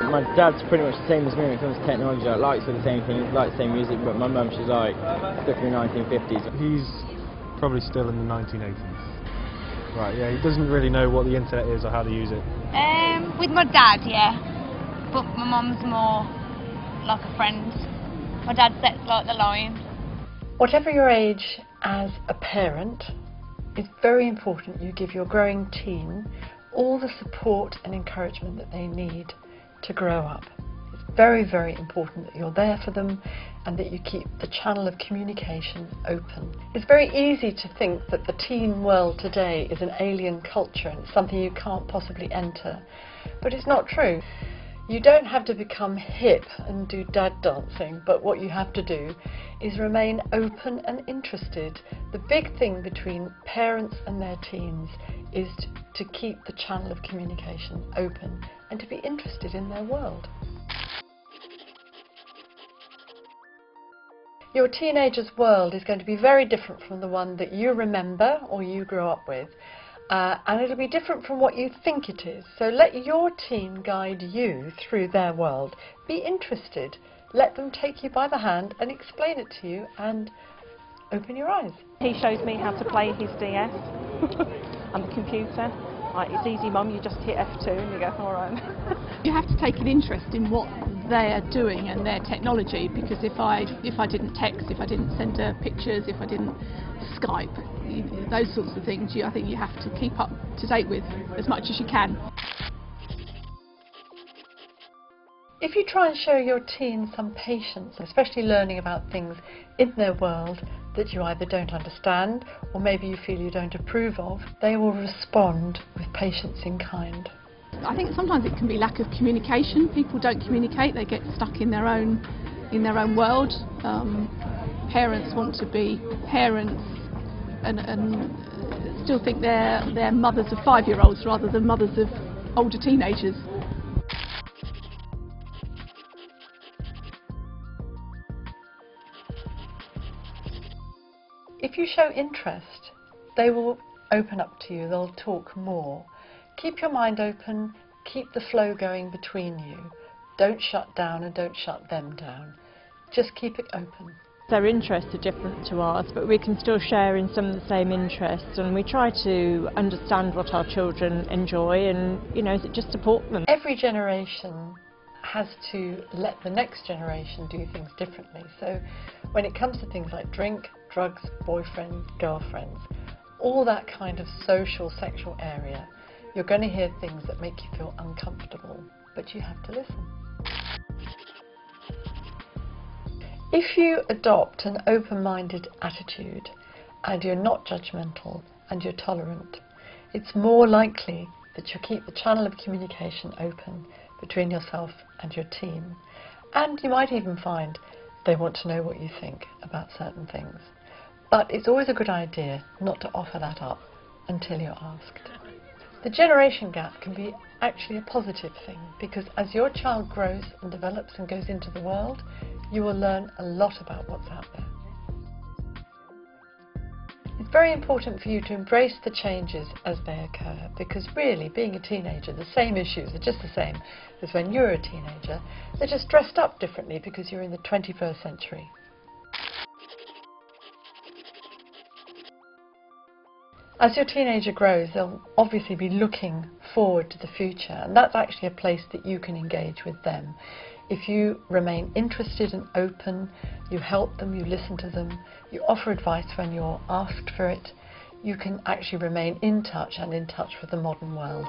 My dad's pretty much the same as me when it comes to technology. Like, likes all the same things, likes the same music, but my mum, she's like stuck in the 1950s. He's probably still in the 1980s. Right, yeah, he doesn't really know what the internet is or how to use it. With my dad, yeah, but my mum's more like a friend. My dad sets like the line. Whatever your age as a parent, it's very important you give your growing teen all the support and encouragement that they need to grow up. It's very, very important that you're there for them and that you keep the channel of communication open. It's very easy to think that the teen world today is an alien culture and it's something you can't possibly enter, but it's not true. You don't have to become hip and do dad dancing, but what you have to do is remain open and interested. The big thing between parents and their teens is to keep the channel of communication open and to be interested in their world. Your teenager's world is going to be very different from the one that you remember or you grew up with. And it'll be different from what you think it is. So let your teen guide you through their world. Be interested. Let them take you by the hand and explain it to you and open your eyes. He shows me how to play his DS and the computer. Like, it's easy, Mum, you just hit F2 and you go, all right. You have to take an interest in what they're doing and their technology, because if I didn't text, if I didn't send her pictures, if I didn't Skype, those sorts of things, I think you have to keep up to date with as much as you can. If you try and show your teen some patience, especially learning about things in their world that you either don't understand or maybe you feel you don't approve of, they will respond with patience in kind. I think sometimes it can be lack of communication. People don't communicate, they get stuck in their own world. Parents want to be parents and still think they're mothers of 5-year-olds rather than mothers of older teenagers. If you show interest, they will open up to you, they'll talk more. Keep your mind open, keep the flow going between you. Don't shut down and don't shut them down. Just keep it open. Their interests are different to ours, but we can still share in some of the same interests, and we try to understand what our children enjoy and, just support them. Every generation has to let the next generation do things differently. So when it comes to things like drink, drugs, boyfriends, girlfriends, all that kind of social, sexual area, you're going to hear things that make you feel uncomfortable, but you have to listen. If you adopt an open-minded attitude and you're not judgmental and you're tolerant, it's more likely that you'll keep the channel of communication open between yourself and your teen. And you might even find they want to know what you think about certain things. But it's always a good idea not to offer that up until you're asked. The generation gap can be actually a positive thing, because as your child grows and develops and goes into the world, you will learn a lot about what's out there. It's very important for you to embrace the changes as they occur, because really, being a teenager, the same issues are just the same as when you were a teenager. They're just dressed up differently because you're in the 21st century. As your teenager grows, they'll obviously be looking forward to the future, and that's actually a place that you can engage with them. If you remain interested and open, you help them, you listen to them, you offer advice when you're asked for it, you can actually remain in touch and in touch with the modern world.